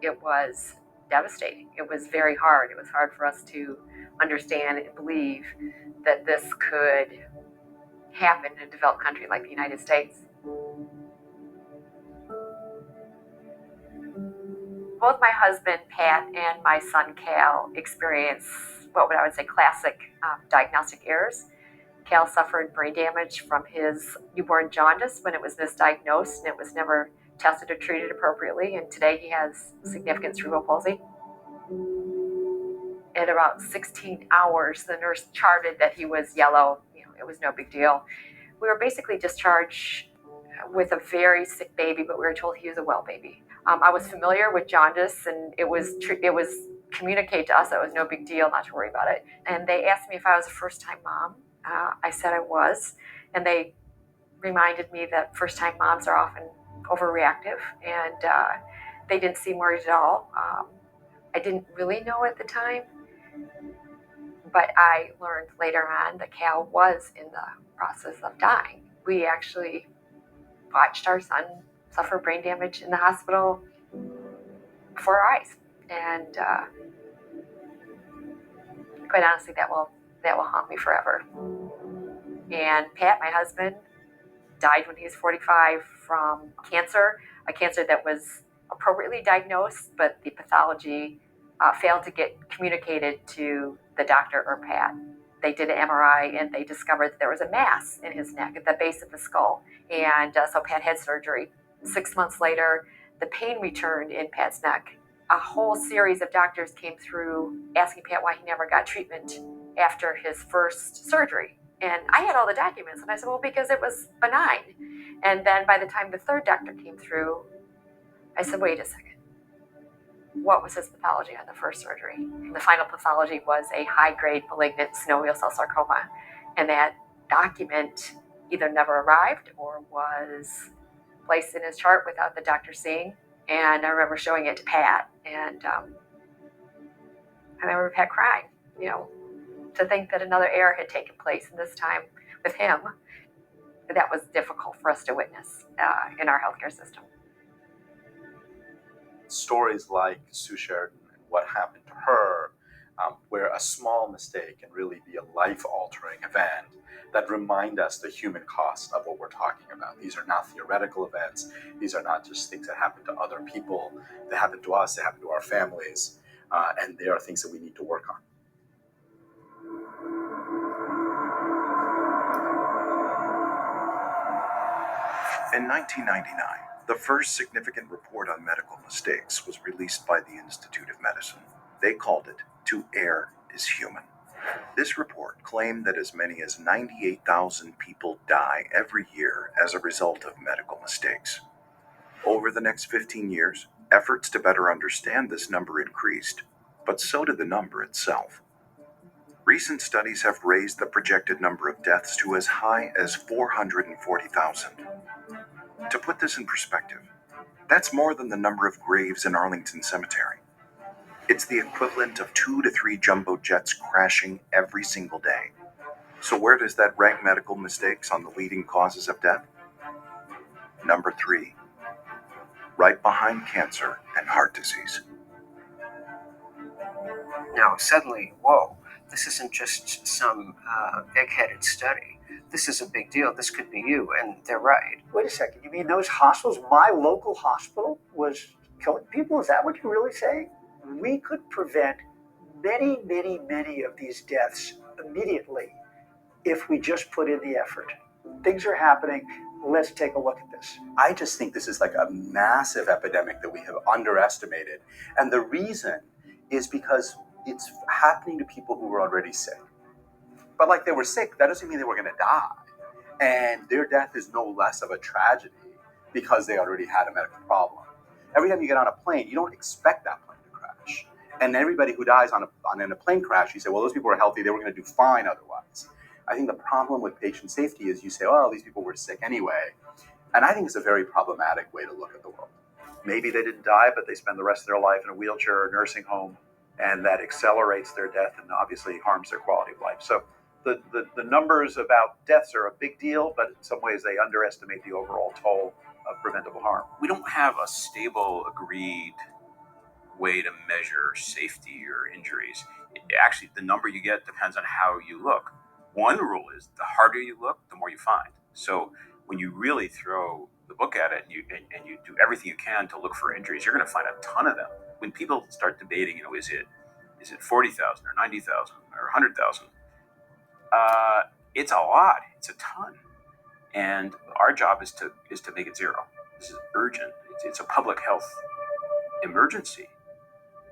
it was devastating. It was very hard. It was hard for us to understand and believe that this could happen in a developed country like the United States. Both my husband, Pat, and my son, Cal, experienced what I would say classic diagnostic errors. Cal suffered brain damage from his newborn jaundice when it was misdiagnosed and it was never tested or treated appropriately. And today he has significant cerebral palsy. At about 16 hours, the nurse charted that he was yellow. It was no big deal. We were basically discharged with a very sick baby, but we were told he was a well baby. I was familiar with jaundice, and it was communicated to us that it was no big deal, not to worry about it. And they asked me if I was a first-time mom. I said I was, and they reminded me that first-time moms are often overreactive, and they didn't seem worried at all. I didn't really know at the time, but I learned later on that Cal was in the process of dying. We actually watched our son suffer brain damage in the hospital before our eyes, and quite honestly, that will haunt me forever. And Pat, my husband, died when he was 45 from cancer, a cancer that was appropriately diagnosed, but the pathology failed to get communicated to the doctor or Pat. They did an MRI and they discovered that there was a mass in his neck at the base of the skull. And so Pat had surgery. 6 months later, the pain returned in Pat's neck. A whole series of doctors came through asking Pat why he never got treatment after his first surgery. And I had all the documents, and I said, well, because it was benign. And then by the time the third doctor came through, I said, wait a second. What was his pathology on the first surgery? And the final pathology was a high-grade malignant synovial cell sarcoma. And that document either never arrived or was placed in his chart without the doctor seeing. And I remember showing it to Pat, and I remember Pat crying, to think that another error had taken place, and this time with him. That was difficult for us to witness in our healthcare system. Stories like Sue Sheridan and what happened to her, where a small mistake can really be a life-altering event, that remind us the human cost of what we're talking about. These are not theoretical events. These are not just things that happen to other people. They happen to us. They happen to our families. And they are things that we need to work on. In 1999, the first significant report on medical mistakes was released by the Institute of Medicine. They called it "To Err is Human." This report claimed that as many as 98,000 people die every year as a result of medical mistakes. Over the next 15 years, efforts to better understand this number increased, but so did the number itself. Recent studies have raised the projected number of deaths to as high as 440,000. To put this in perspective, that's more than the number of graves in Arlington Cemetery. It's the equivalent of 2 to 3 jumbo jets crashing every single day. So where does that rank medical mistakes on the leading causes of death? Number 3, right behind cancer and heart disease. Now, suddenly, whoa, this isn't just some egg-headed study. This is a big deal. This could be you, and they're right. Wait a second. You mean those hospitals, my local hospital, was killing people? Is that what you're really saying? We could prevent many, many, many of these deaths immediately if we just put in the effort. Things are happening. Let's take a look at this. I just think this is like a massive epidemic that we have underestimated. And the reason is because it's happening to people who were already sick. But like they were sick, that doesn't mean they were going to die. And their death is no less of a tragedy because they already had a medical problem. Every time you get on a plane, you don't expect that plane to crash. And everybody who dies in a plane crash, you say, well, those people were healthy. They were going to do fine otherwise. I think the problem with patient safety is you say, oh, these people were sick anyway. And I think it's a very problematic way to look at the world. Maybe they didn't die, but they spend the rest of their life in a wheelchair or nursing home, and that accelerates their death and obviously harms their quality of life. So the numbers about deaths are a big deal, but in some ways they underestimate the overall toll of preventable harm. We don't have a stable, agreed way to measure safety or injuries. Actually, the number you get depends on how you look. One rule is the harder you look, the more you find. So when you really throw the book at it and you do everything you can to look for injuries, you're going to find a ton of them. When people start debating, is it 40,000 or 90,000 or 100,000? It's a lot. It's a ton. And our job is to make it zero. This is urgent. It's a public health emergency.